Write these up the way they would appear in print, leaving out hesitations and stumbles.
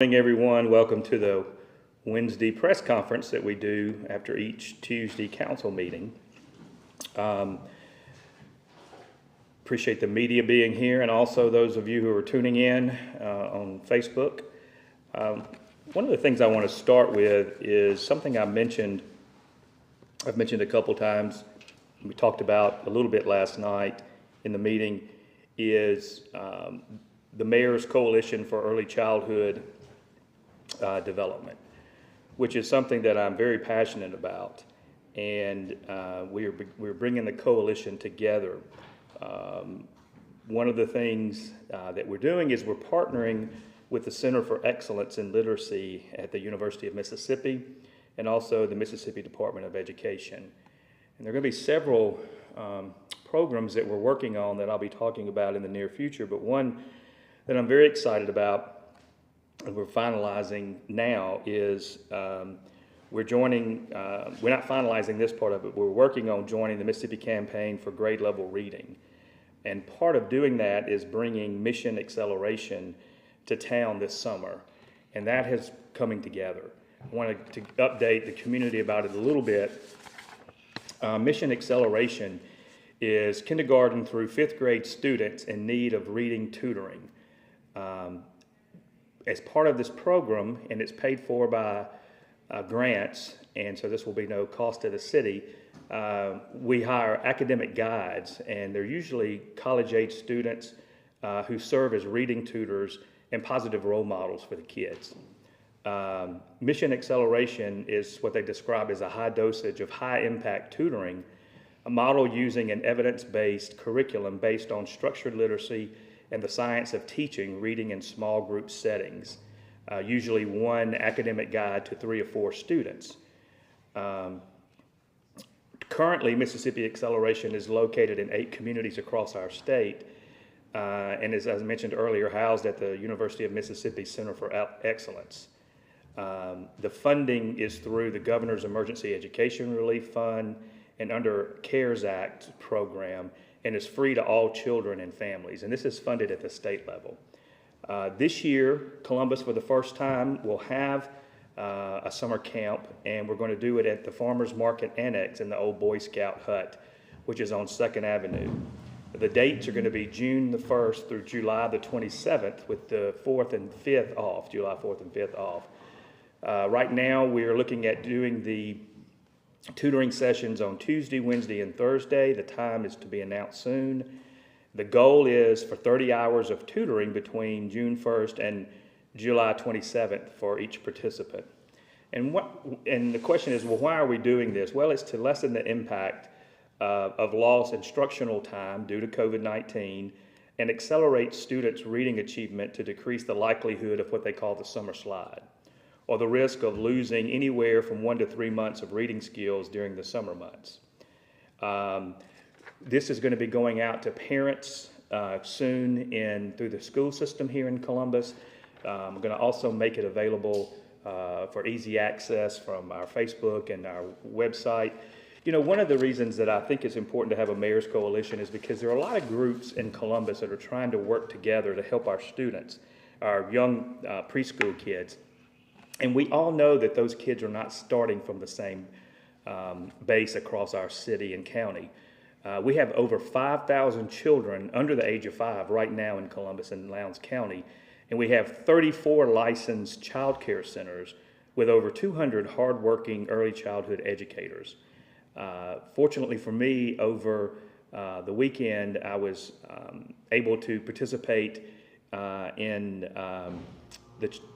Good morning, everyone. Welcome to the Wednesday press conference that we do after each Tuesday council meeting. Appreciate the media being here and also those of you who are tuning in on Facebook. One of the things I want to start with is something I've mentioned a couple times. We talked about a little bit last night in the meeting is the Mayor's Coalition for Early Childhood Development, which is something that I'm very passionate about, and we're bringing the coalition together. One of the things that we're doing is we're partnering with the Center for Excellence in Literacy at the University of Mississippi and also the Mississippi Department of Education. And there are going to be several programs that we're working on that I'll be talking about in the near future, but one that I'm very excited about and we're finalizing now is we're not finalizing this part of it, we're working on joining the Mississippi Campaign for Grade Level Reading. And part of doing that is bringing Mission Acceleration to town this summer. And that is coming together. I wanted to update the community about it a little bit. Mission Acceleration is kindergarten through 5th grade students in need of reading tutoring. As part of this program, and it's paid for by grants, and so this will be no cost to the city, we hire academic guides, and they're usually college-age students who serve as reading tutors and positive role models for the kids. Mission Acceleration is what they describe as a high dosage of high-impact tutoring, a model using an evidence-based curriculum based on structured literacy and the science of teaching reading in small group settings, usually one academic guide to 3 or 4 students. Currently, Mississippi Acceleration is located in 8 communities across our state, and as I mentioned earlier, housed at the University of Mississippi Center for Excellence. The funding is through the Governor's Emergency Education Relief Fund and under CARES Act program, and is free to all children and families, and this is funded at the state level. This year, Columbus, for the first time, will have a summer camp, and we're going to do it at the Farmers Market Annex in the old Boy Scout hut, which is on 2nd Avenue. The dates are going to be June the 1st through July the 27th, with the 4th and 5th off, July 4th and 5th off. Right now, we're looking at doing the tutoring sessions on Tuesday, Wednesday, and Thursday. The time is to be announced soon. The goal is for 30 hours of tutoring between June 1st and July 27th for each participant. And the question is, well, why are we doing this? Well, it's to lessen the impact of lost instructional time due to COVID-19 and accelerate students' reading achievement to decrease the likelihood of what they call the summer slide, or the risk of losing anywhere from 1 to 3 months of reading skills during the summer months. This is going to be going out to parents soon through the school system here in Columbus. I'm going to also make it available for easy access from our Facebook and our website. You know, one of the reasons that I think it's important to have a Mayor's Coalition is because there are a lot of groups in Columbus that are trying to work together to help our students, our young preschool kids. And we all know that those kids are not starting from the same base across our city and county. We have over 5,000 children under the age of 5 right now in Columbus and Lowndes County, and we have 34 licensed child care centers with over 200 hardworking early childhood educators. Fortunately for me, over the weekend, I was able to participate in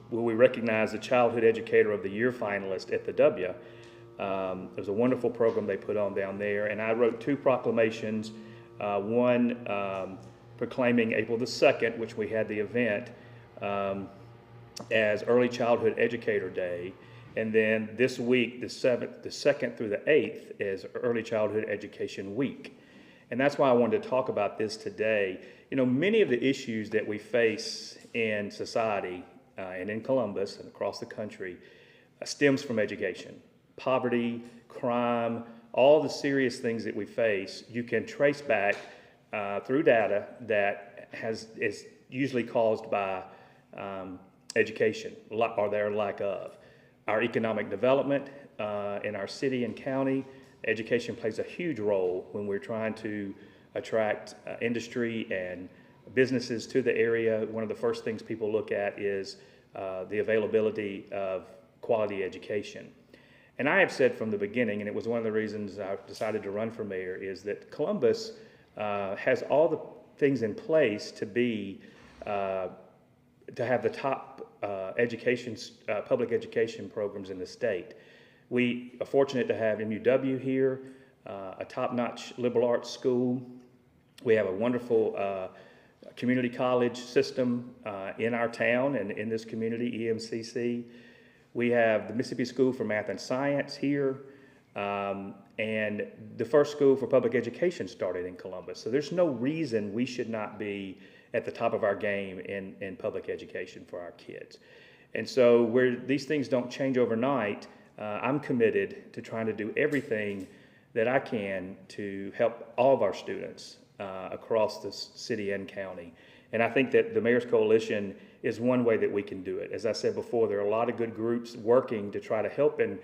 where we recognize the Childhood Educator of the Year finalist at the W. It was a wonderful program they put on down there, and I wrote 2 proclamations, one proclaiming April the 2nd, which we had the event, as Early Childhood Educator Day, and then this week, the 2nd through the 8th, is Early Childhood Education Week. And that's why I wanted to talk about this today. You know, many of the issues that we face in society and in Columbus and across the country stems from education. Poverty, crime, all the serious things that we face, you can trace back through data that is usually caused by education, or their lack of. Our economic development in our city and county, education plays a huge role when we're trying to attract industry and businesses to the area. One of the first things people look at is the availability of quality education. And I have said from the beginning, and it was one of the reasons I decided to run for mayor, is that Columbus has all the things in place to be to have the top public education programs in the state. We are fortunate to have MUW here, a top-notch liberal arts school. We have a wonderful community college system in our town and in this community, EMCC. We have the Mississippi School for Math and Science here, and the first school for public education started in Columbus. So there's no reason we should not be at the top of our game in public education for our kids. And so where these things don't change overnight, I'm committed to trying to do everything that I can to help all of our students across the city and county. And I think that the Mayor's Coalition is one way that we can do it. As I said before, there are a lot of good groups working to try to help in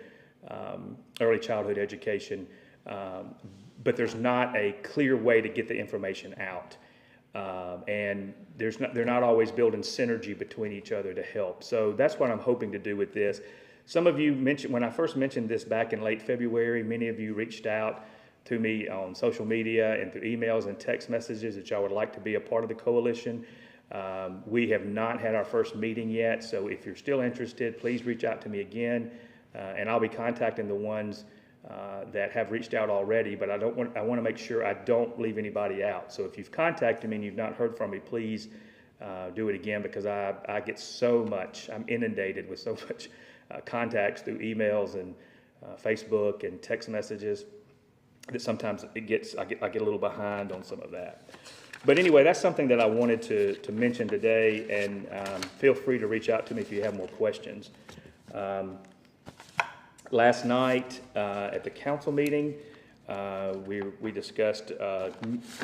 early childhood education, but there's not a clear way to get the information out. And they're not always building synergy between each other to help. So that's what I'm hoping to do with this. Some of you mentioned, when I first mentioned this back in late February, many of you reached out to me on social media and through emails and text messages that y'all would like to be a part of the coalition. We have not had our first meeting yet, so if you're still interested, please reach out to me again, and I'll be contacting the ones that have reached out already, but I want to make sure I don't leave anybody out. So if you've contacted me and you've not heard from me, please do it again, because I get so much, I'm inundated with so much contacts through emails and Facebook and text messages that sometimes I get a little behind on some of that. But anyway, that's something that I wanted to mention today, and feel free to reach out to me if you have more questions. Last night at the council meeting, we discussed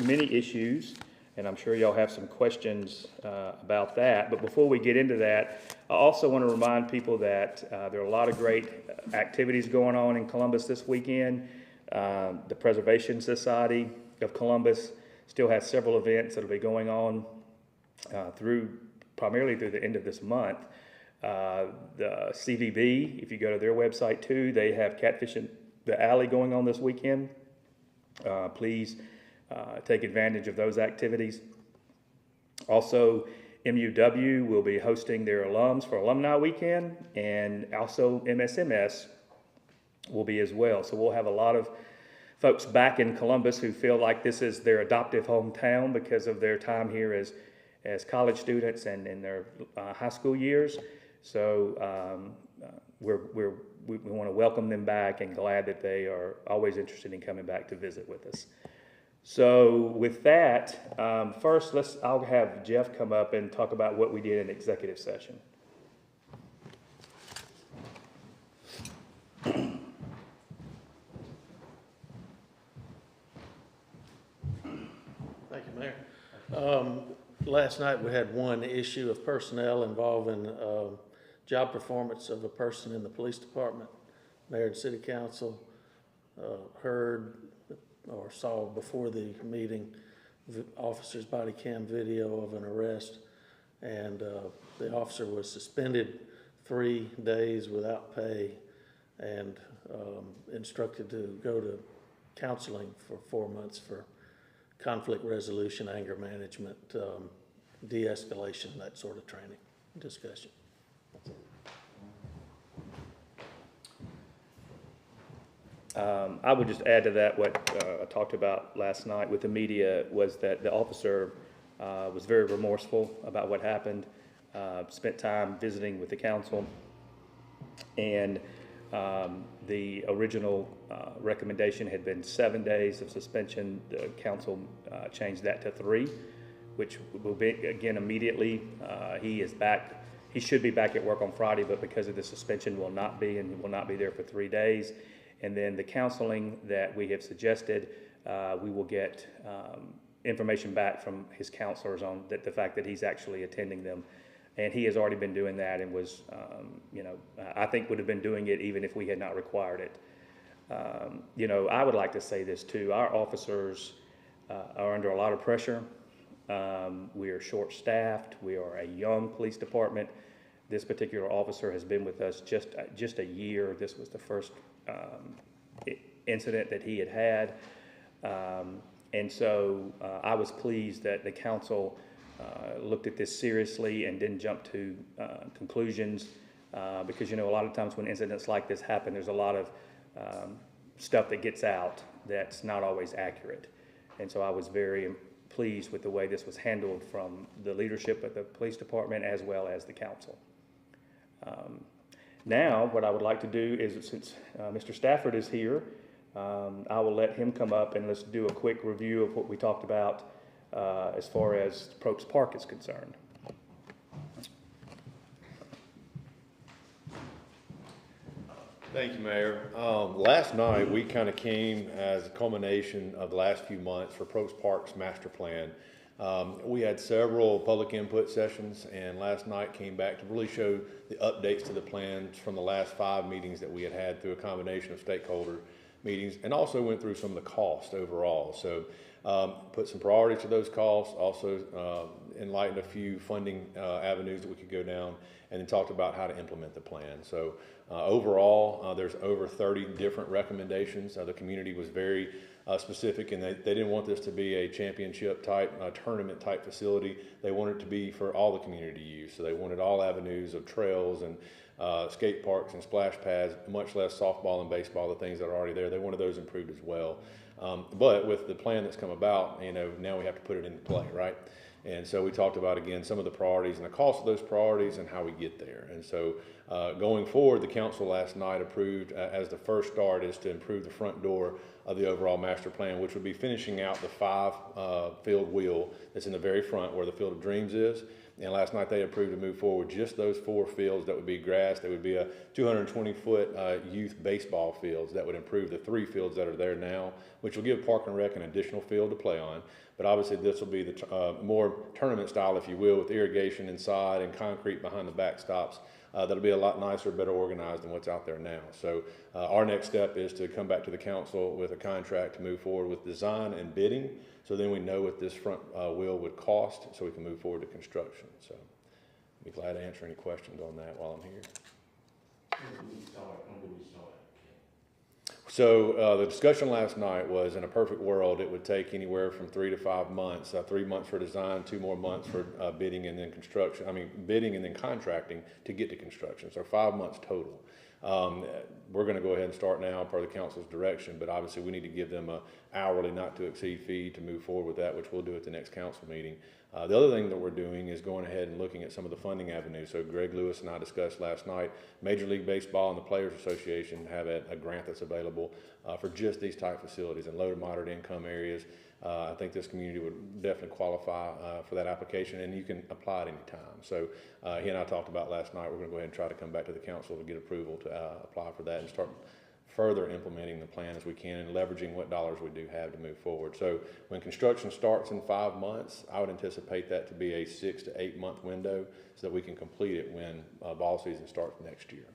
many issues, and I'm sure y'all have some questions about that. But before we get into that, I also want to remind people that there are a lot of great activities going on in Columbus this weekend. The Preservation Society of Columbus still has several events that will be going on primarily through the end of this month. The CVB, if you go to their website too, they have Catfish in the Alley going on this weekend. Please take advantage of those activities. Also, MUW will be hosting their alums for Alumni Weekend, and also MSMS will be as well. So we'll have a lot of folks back in Columbus who feel like this is their adoptive hometown because of their time here as college students and in their high school years. So we want to welcome them back, and glad that they are always interested in coming back to visit with us. So with that, first I'll have Jeff come up and talk about what we did in executive session. Thank you, Mayor. Last night we had one issue of personnel involving job performance of a person in the police department. Mayor and City Council heard or saw before the meeting the officer's body cam video of an arrest, and the officer was suspended 3 days without pay and instructed to go to counseling for 4 months for conflict resolution, anger management, de-escalation, that sort of training and discussion. I would just add to that what I talked about last night with the media, was that the officer was very remorseful about what happened, spent time visiting with the council, and the original recommendation had been 7 days of suspension. The council changed that to 3, which will be, again, immediately. He is back. He should be back at work on Friday, but because of the suspension will not be, and will not be there for 3 days. And then the counseling that we have suggested, we will get information back from his counselors on the fact that he's actually attending them And he has already been doing that and was, I think would have been doing it even if we had not required it. I would like to say this too. Our officers are under a lot of pressure. We are short-staffed. We are a young police department. This particular officer has been with us just a year. This was the first incident that he had. And so I was pleased that the council looked at this seriously and didn't jump to conclusions because, a lot of times when incidents like this happen, there's a lot of stuff that gets out that's not always accurate. And so I was very pleased with the way this was handled from the leadership of the police department as well as the council. Now, what I would like to do is, since Mr. Stafford is here, I will let him come up and let's do a quick review of what we talked about as far as Probst Park is concerned. Thank you, Mayor. Last night, we kind of came as a culmination of the last few months for Probst Park's master plan. We had several public input sessions, and last night came back to really show the updates to the plans from the last 5 meetings that we had through a combination of stakeholder meetings, and also went through some of the costs overall. So put some priority to those costs, also enlightened a few funding avenues that we could go down, and then talked about how to implement the plan. So overall, there's over 30 different recommendations. The community was very specific, and they didn't want this to be a championship type, tournament type facility. They wanted it to be for all the community to use. So they wanted all avenues of trails and skate parks and splash pads, much less softball and baseball, the things that are already there. They wanted those improved as well. But with the plan that's come about, now we have to put it into play, right? And so we talked about, again, some of the priorities and the cost of those priorities and how we get there. And so going forward, the council last night approved as the first start is to improve the front door of the overall master plan, which would be finishing out the 5 field wheel that's in the very front where the Field of Dreams is. And last night they approved to move forward just those 4 fields that would be grass. That would be a 220-foot youth baseball fields that would improve the 3 fields that are there now, which will give Park and Rec an additional field to play on. But obviously this will be the more tournament style, if you will, with irrigation inside and concrete behind the backstops. That'll be a lot nicer, better organized than what's out there now. So our next step is to come back to the council with a contract to move forward with design and bidding. So then we know what this front wheel would cost, so we can move forward to construction. So I'd be glad to answer any questions on that while I'm here. When do we start? So the discussion last night was, in a perfect world, it would take anywhere from 3 to 5 months. 3 months for design, 2 more months for bidding and then construction. Bidding and then contracting to get to construction. So 5 months total. We're going to go ahead and start now per the council's direction, but obviously we need to give them a hourly not to exceed fee to move forward with that, which we'll do at the next council meeting. The other thing that we're doing is going ahead and looking at some of the funding avenues. So Greg Lewis and I discussed last night, Major League Baseball and the Players Association have a grant that's available for just these type facilities in low to moderate income areas. I think this community would definitely qualify for that application, and you can apply at any time. So he and I talked about last night, we're going to go ahead and try to come back to the council to get approval to apply for that and start further implementing the plan as we can and leveraging what dollars we do have to move forward. So when construction starts in 5 months, I would anticipate that to be a 6 to 8 month window so that we can complete it when ball season starts next year.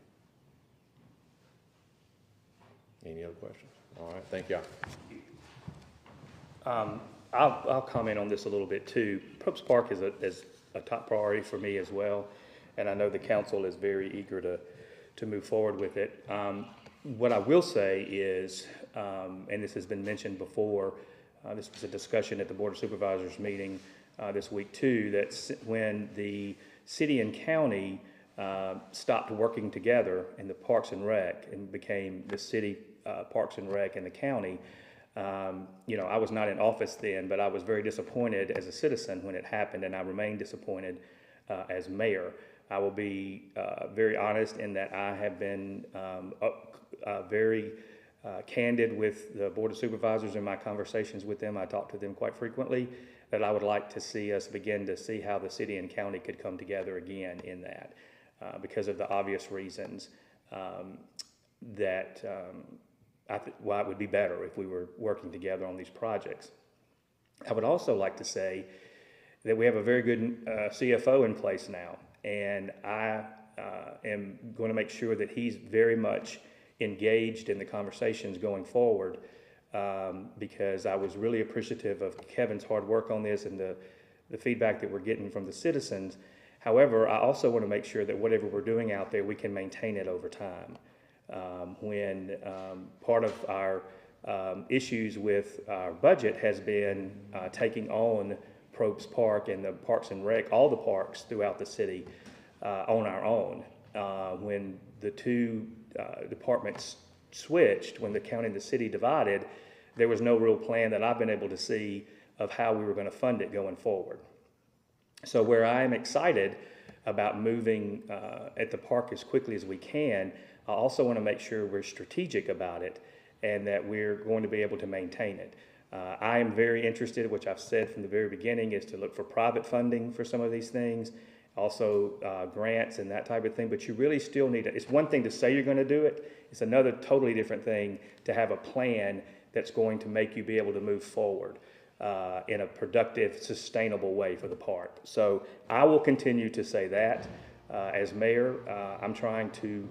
Any other questions? All right, thank you. I'll comment on this a little bit too. Probst Park is a top priority for me as well, and I know the council is very eager to move forward with it. What I will say is, and this has been mentioned before, this was a discussion at the Board of Supervisors meeting this week too, that when the city and county stopped working together in the Parks and Rec and became the city Parks and Rec and the county, I was not in office then, but I was very disappointed as a citizen when it happened, and I remain disappointed as mayor. I will be very honest in that I have been very candid with the Board of Supervisors in my conversations with them. I talk to them quite frequently, that I would like to see us begin to see how the city and county could come together again in that, because of the obvious reasons that why it would be better if we were working together on these projects. I would also like to say that we have a very good CFO in place now, And I am going to make sure that he's very much engaged in the conversations going forward, because I was really appreciative of Kevin's hard work on this and the feedback that we're getting from the citizens. However, I also want to make sure that whatever we're doing out there, we can maintain it over time. When part of our issues with our budget has been taking on Probst Park and the Parks and Rec, all the parks throughout the city, on our own. When the two departments switched, when the county and the city divided, there was no real plan that I've been able to see of how we were going to fund it going forward. So where I am excited about moving at the park as quickly as we can, I also want to make sure we're strategic about it and that we're going to be able to maintain it. I am very interested, which I've said from the very beginning, is to look for private funding for some of these things, also grants and that type of thing, but you really still need it's one thing to say you're going to do it, it's another totally different thing to have a plan that's going to make you be able to move forward in a productive, sustainable way for the park. So I will continue to say that. As mayor, I'm trying to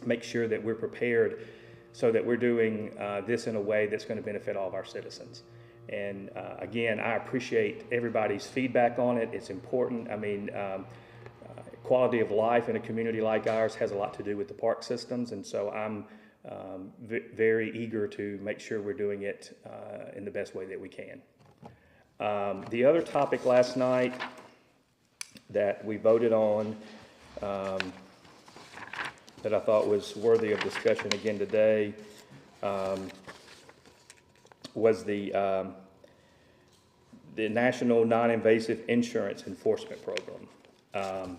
make sure that we're prepared so that we're doing this in a way that's going to benefit all of our citizens. And again, I appreciate everybody's feedback on it. It's important. I mean, quality of life in a community like ours has a lot to do with the park systems, and so I'm very eager to make sure we're doing it in the best way that we can. The other topic last night that we voted on that I thought was worthy of discussion again today was the National Non-Invasive Insurance Enforcement Program.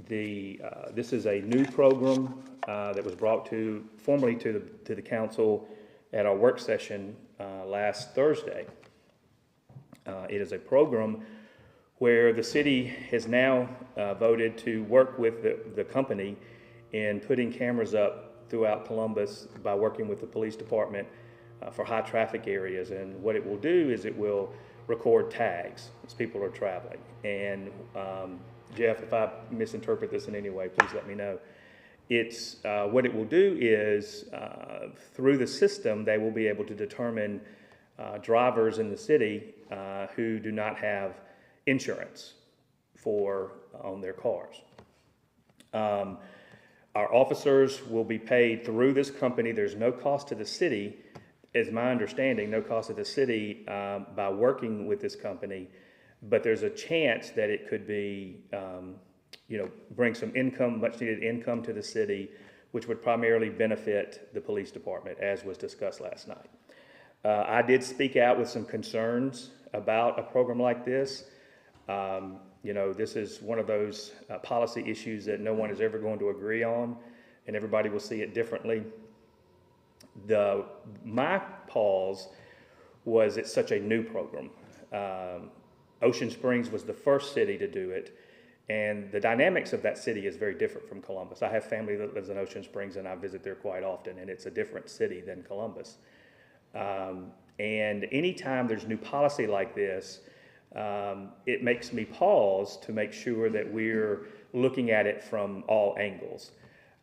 This is a new program that was brought formally to the council at our work session last Thursday. It is a program where the city has now voted to work with the company in putting cameras up throughout Columbus by working with the police department for high traffic areas. And what it will do is it will record tags as people are traveling. And Jeff, if I misinterpret this in any way, please let me know. It's what it will do is through the system, they will be able to determine drivers in the city who do not have insurance on their cars. Our officers will be paid through this company. There's no cost to the city, is my understanding, no cost to the city by working with this company, but there's a chance that it could be, bring some income, much needed income to the city, which would primarily benefit the police department, as was discussed last night. I did speak out with some concerns about a program like this. This is one of those policy issues that no one is ever going to agree on, and everybody will see it differently. My pause was it's such a new program. Ocean Springs was the first city to do it, and the dynamics of that city is very different from Columbus. I have family that lives in Ocean Springs, and I visit there quite often, and it's a different city than Columbus. And anytime there's new policy like this, it makes me pause to make sure that we're looking at it from all angles.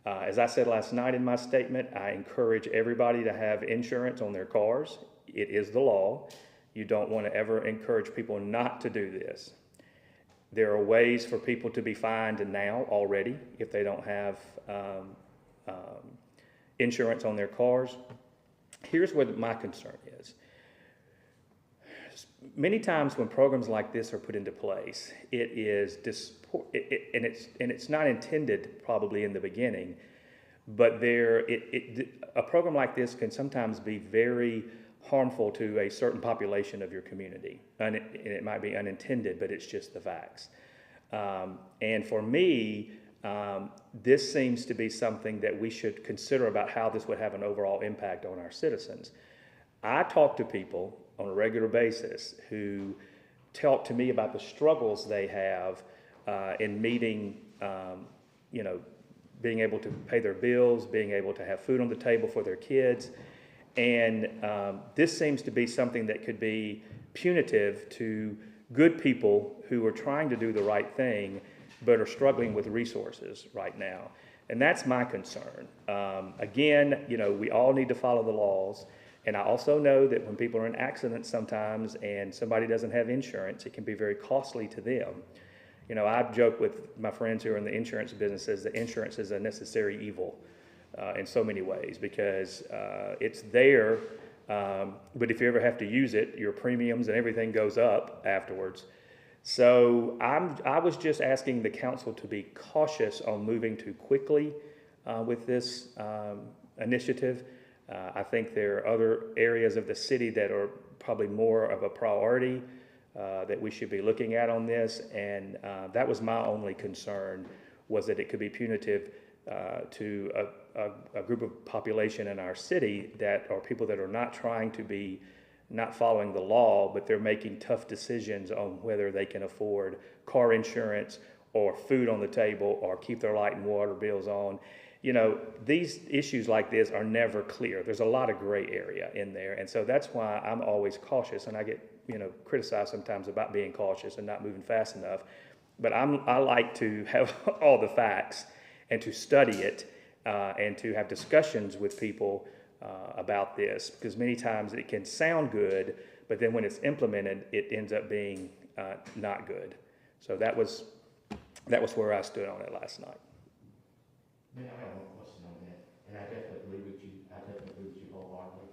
As I said last night in my statement, I encourage everybody to have insurance on their cars. It is the law. You don't want to ever encourage people not to do this. There are ways for people to be fined now already if they don't have insurance on their cars. Here's what my concern is. Many times when programs like this are put into place, it is and it's not intended probably in the beginning, but a program like this can sometimes be very harmful to a certain population of your community, and it might be unintended, but it's just the facts. And for me, this seems to be something that we should consider about how this would have an overall impact on our citizens. I talk to people on a regular basis who talk to me about the struggles they have in meeting, being able to pay their bills, being able to have food on the table for their kids. And this seems to be something that could be punitive to good people who are trying to do the right thing, but are struggling with resources right now. And that's my concern. Again, we all need to follow the laws. And I also know that when people are in accidents sometimes and somebody doesn't have insurance, it can be very costly to them. I joke with my friends who are in the insurance businesses that insurance is a necessary evil in so many ways, because it's there, but if you ever have to use it, your premiums and everything goes up afterwards. So I was just asking the council to be cautious on moving too quickly with this initiative. I think there are other areas of the city that are probably more of a priority that we should be looking at on this, and that was my only concern, was that it could be punitive to a group of population in our city that are people that are not trying to be not following the law, but they're making tough decisions on whether they can afford car insurance or food on the table or keep their light and water bills on. These issues like this are never clear. There's a lot of gray area in there. And so that's why I'm always cautious, and I get, criticized sometimes about being cautious and not moving fast enough. But I like to have all the facts and to study it and to have discussions with people about this, because many times it can sound good, but then when it's implemented, it ends up being not good. So that was where I stood on it last night. Man, I have one question on that, and I definitely agree with you. Wholeheartedly.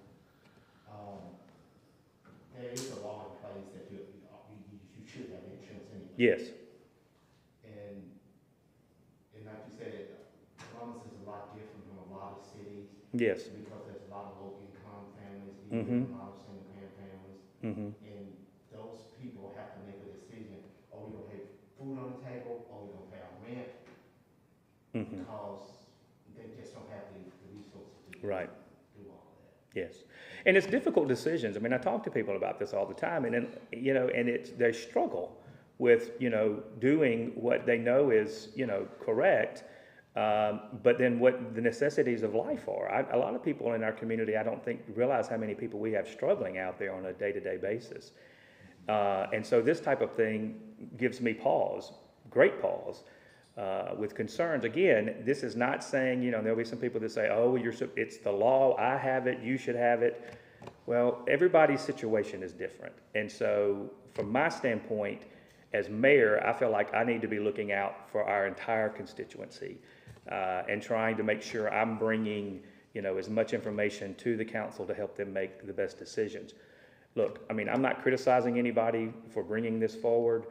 There is a law in place that you should have insurance anyway. Yes. And like you said, Columbus is a lot different from a lot of cities. Yes. Because there's a lot of low-income families, Mm-hmm. a lot of single-parent families, Mm-hmm. and those people have to make a decision: are we gonna pay food on the table, or we gonna pay our rent? Mm-hmm. Because they just don't have the resources to do all of that. Yes. And it's difficult decisions. I mean, I talk to people about this all the time, and then, they struggle with, doing what they know is, correct, but then what the necessities of life are. A lot of people in our community, I don't think realize how many people we have struggling out there on a day-to-day basis. And so this type of thing gives me pause, great pause, with concerns. Again, this is not saying, there'll be some people that say, oh, it's the law, I have it, you should have it. Well, everybody's situation is different. And so from my standpoint, as mayor, I feel like I need to be looking out for our entire constituency and trying to make sure I'm bringing, as much information to the council to help them make the best decisions. Look, I mean, I'm not criticizing anybody for bringing this forward.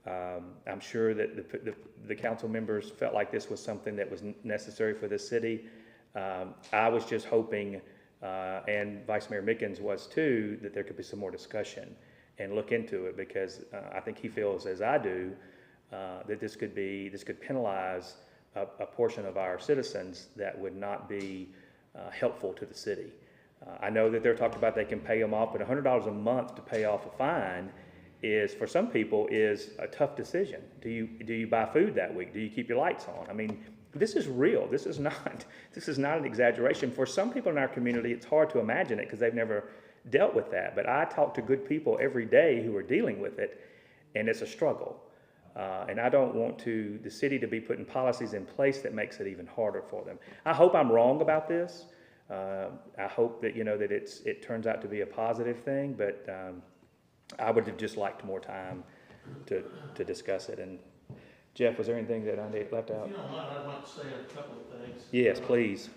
I'm sure that the council members felt like this was something that was necessary for the city. I was just hoping, and Vice Mayor Mickens was too, that there could be some more discussion and look into it, because I think he feels, as I do, that this could penalize a portion of our citizens that would not be helpful to the city. I know that they're talking about they can pay them off, but $100 a month to pay off a fine is, for some people, is a tough decision. Do you buy food that week? Do you keep your lights on? I mean, this is real. This is not an exaggeration. For some people in our community, it's hard to imagine it because they've never dealt with that. But I talk to good people every day who are dealing with it, and it's a struggle. And I don't want the city to be putting policies in place that makes it even harder for them. I hope I'm wrong about this. I hope that, that it turns out to be a positive thing, but I would have just liked more time to discuss it. And Jeff, was there anything that I left out? If you don't mind, I'd like to say a couple of things. Yes, please.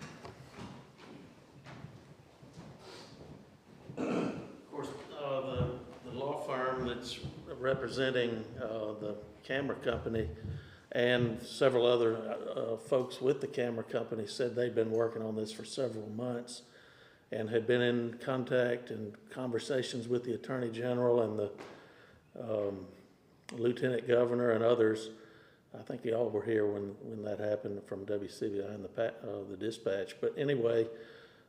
Of course, the law firm that's representing the camera company and several other folks with the camera company said they'd been working on this for several months and had been in contact and conversations with the Attorney General and the Lieutenant Governor and others. I think y'all were here when that happened from WCBI and the dispatch. But anyway,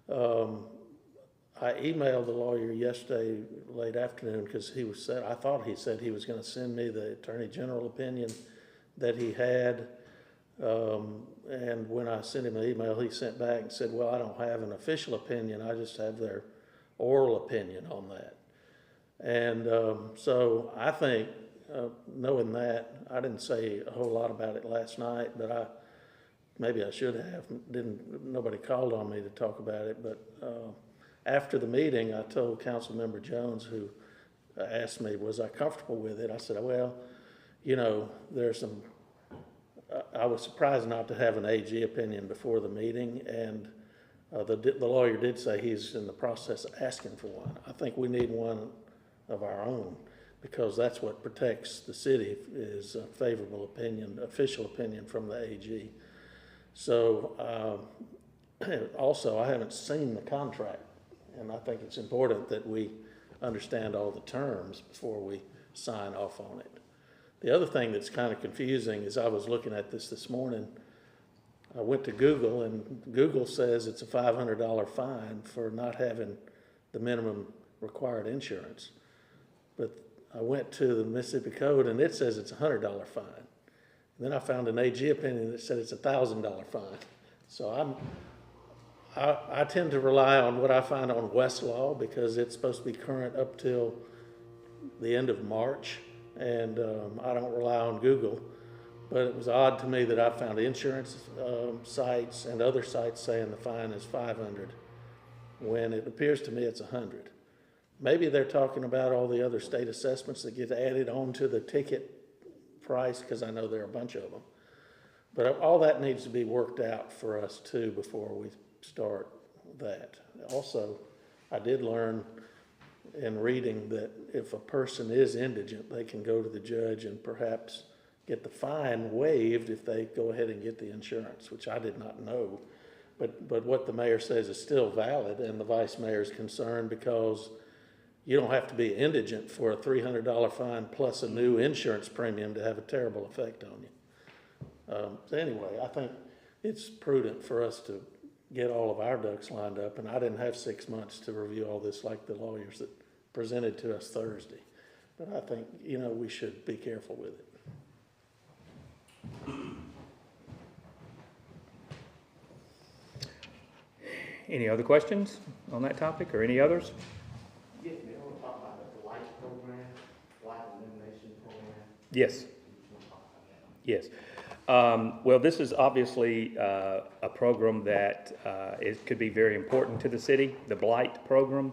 I emailed the lawyer yesterday late afternoon because I thought he said he was going to send me the Attorney General opinion that he had. And when I sent him the email, he sent back and said, well, I don't have an official opinion. I just have their oral opinion on that. And so I think knowing that, I didn't say a whole lot about it last night, but maybe I should have. Nobody called on me to talk about it, but after the meeting, I told Councilmember Jones, who asked me, was I comfortable with it? I said, well, you know, there's some, I was surprised not to have an AG opinion before the meeting, and the lawyer did say he's in the process of asking for one. I think we need one of our own, because that's what protects the city, is a favorable opinion, official opinion from the AG. So also, I haven't seen the contract, and I think it's important that we understand all the terms before we sign off on it. The other thing that's kind of confusing is I was looking at this morning. I went to Google, and Google says it's a $500 fine for not having the minimum required insurance. But I went to the Mississippi Code, and it says it's a $100 fine. And then I found an AG opinion that said it's a $1,000 fine. So I tend to rely on what I find on Westlaw, because it's supposed to be current up till the end of March, and I don't rely on Google. But it was odd to me that I found insurance sites and other sites saying the fine is $500, when it appears to me it's $100. Maybe they're talking about all the other state assessments that get added onto the ticket price, because I know there are a bunch of them. But all that needs to be worked out for us too before we start that. Also, I did learn in reading that if a person is indigent, they can go to the judge and perhaps get the fine waived if they go ahead and get the insurance, which I did not know. But what the mayor says is still valid, and the vice mayor is concerned because you don't have to be indigent for a $300 fine plus a new insurance premium to have a terrible effect on you. So anyway, I think it's prudent for us to get all of our ducks lined up, and I didn't have 6 months to review all this like the lawyers that presented to us Thursday. But I think, you know, we should be careful with it. Any other questions on that topic, or any others? Yeah, we want to talk about the Blight program, Blight elimination program. Yes. We want to talk about that. Yes. Well, this is obviously a program that it could be very important to the city, the Blight program.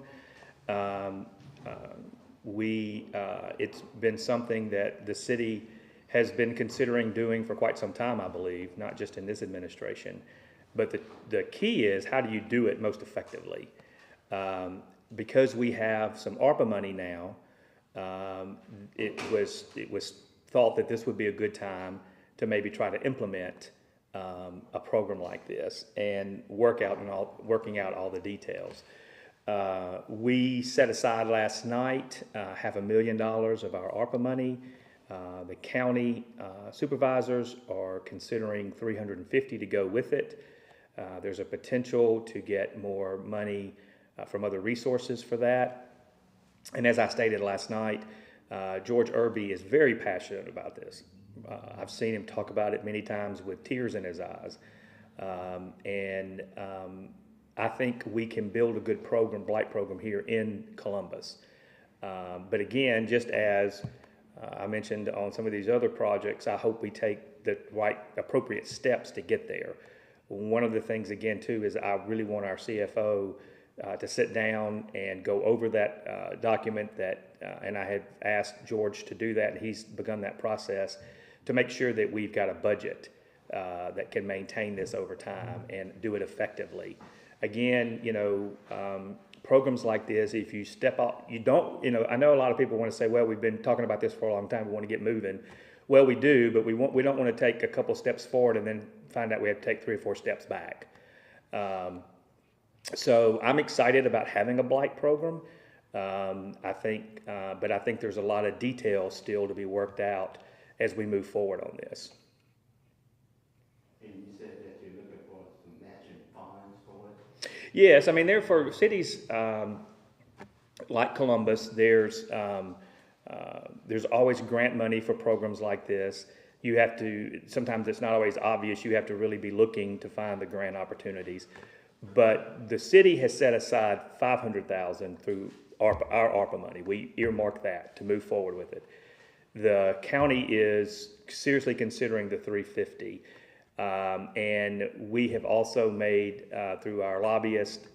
It's been something that the city has been considering doing for quite some time, I believe, not just in this administration. But the key is, how do you do it most effectively? Because we have some ARPA money now, it was thought that this would be a good time to maybe try to implement a program like this and working out all the details. We set aside last night $500,000 of our ARPA money. The county supervisors are considering $350,000 to go with it. There's a potential to get more money from other resources for that. And as I stated last night, George Irby is very passionate about this. I've seen him talk about it many times with tears in his eyes. I think we can build a good program, Blight program, here in Columbus. But again, just as I mentioned on some of these other projects, I hope we take the right appropriate steps to get there. One of the things, again, too, is I really want our CFO to sit down and go over that document and I had asked George to do that, and he's begun that process to make sure that we've got a budget that can maintain this over time and do it effectively. Again, you know, programs like this, if you step up, you don't, you know, I know a lot of people want to say, well, we've been talking about this for a long time, we want to get moving. Well, we do, but we don't want to take a couple steps forward and then find out we have to take 3 or 4 steps back. So I'm excited about having a Blight program. I think there's a lot of details still to be worked out as we move forward on this. And you said that you're looking for some matching funds for it? Yes, I mean, there for cities like Columbus, there's always grant money for programs like this. You have to, sometimes it's not always obvious, you have to really be looking to find the grant opportunities. But the city has set aside $500,000 through our ARPA money. We earmarked that to move forward with it. The county is seriously considering the 350. And we have also made, through our lobbyist,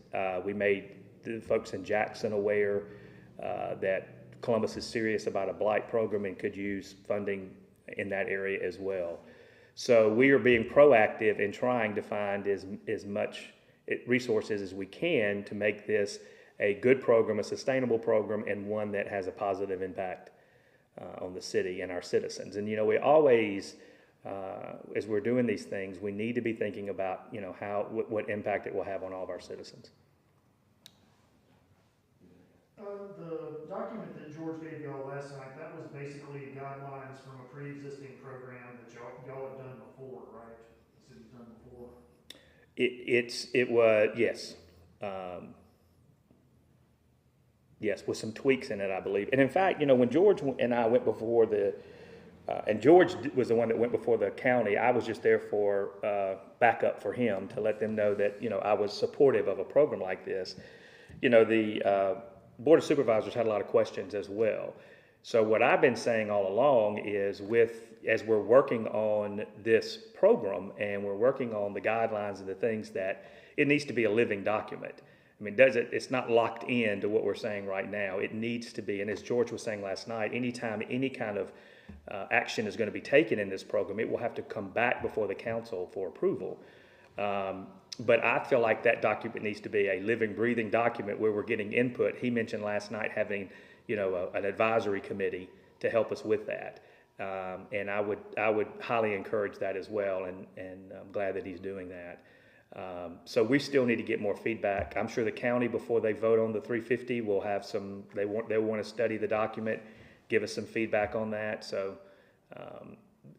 we made the folks in Jackson aware that Columbus is serious about a blight program and could use funding in that area as well. So we are being proactive in trying to find as much resources as we can to make this a good program, a sustainable program, and one that has a positive impact on the city and our citizens. And, you know, we always, as we're doing these things, we need to be thinking about, you know, what impact it will have on all of our citizens. The document that George gave y'all last night, that was basically guidelines from a pre-existing program that y'all have done before, right? The city's done before. It was, yes. Yes, with some tweaks in it, I believe. And in fact, you know, when George and I went before and George was the one that went before the county, I was just there for backup for him to let them know that, you know, I was supportive of a program like this. You know, the Board of Supervisors had a lot of questions as well. So what I've been saying all along is as we're working on this program and we're working on the guidelines and the things that it needs to be a living document. I mean, it's not locked in to what we're saying right now. It needs to be, and as George was saying last night, anytime any kind of action is going to be taken in this program, it will have to come back before the council for approval. But I feel like that document needs to be a living, breathing document where we're getting input. He mentioned last night having, you know, an advisory committee to help us with that. And I would highly encourage that as well, and I'm glad that he's doing that. So we still need to get more feedback. I'm sure the county, before they vote on the 350, will have some, they want to study the document, give us some feedback on that. So,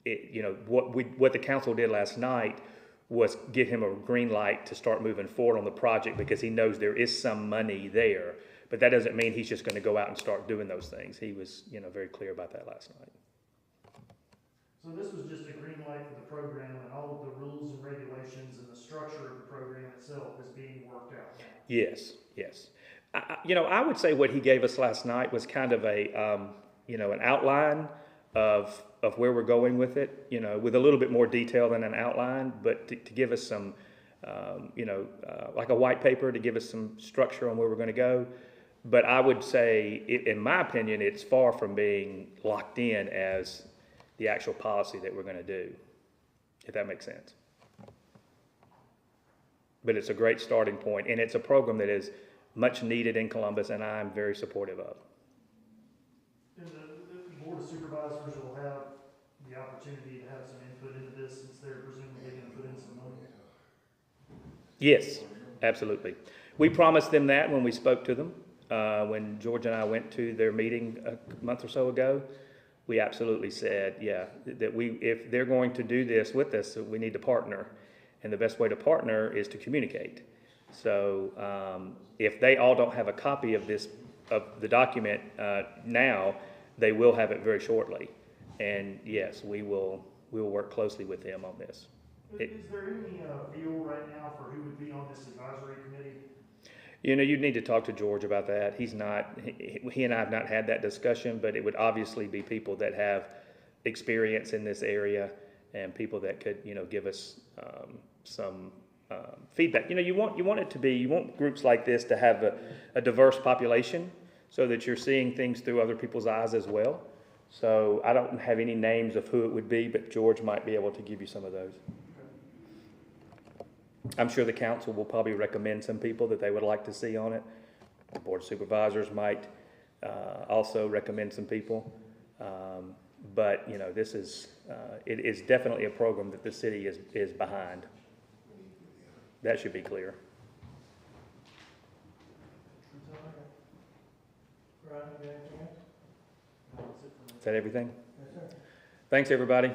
you know, what the council did last night was give him a green light to start moving forward on the project because he knows there is some money there. But that doesn't mean he's just going to go out and start doing those things. He was, you know, very clear about that last night. So this was just a green light for the program, and all of the rules and regulations and the structure of the program itself is being worked out now. Yes, yes. You know, I would say what he gave us last night was kind of a, you know, an outline of where we're going with it, you know, with a little bit more detail than an outline, but to give us some, you know, like a white paper to give us some structure on where we're going to go. But I would say, in my opinion, it's far from being locked in as the actual policy that we're going to do, if that makes sense. But it's a great starting point, and it's a program that is much needed in Columbus, and I'm very supportive of. And the Board of Supervisors will have the opportunity to have some input into this since they're presumably going to put in some money. Yes, absolutely. We promised them that when we spoke to them. When George and I went to their meeting a month or so ago, we absolutely said, yeah, that if they're going to do this with us, we need to partner. And the best way to partner is to communicate. So if they all don't have a copy of the document now, they will have it very shortly. And yes, we will work closely with them on this. Is there any feel right now for who would be on this advisory committee? You know, you'd need to talk to George about that. He and I have not had that discussion, but it would obviously be people that have experience in this area and people that could, you know, give us some feedback. You know, you want groups like this to have a diverse population so that you're seeing things through other people's eyes as well. So I don't have any names of who it would be, but George might be able to give you some of those. I'm sure the council will probably recommend some people that they would like to see on it. The Board of Supervisors might also recommend some people. But, you know, it is definitely a program that the city is behind. That should be clear. Is that everything? Thanks, everybody.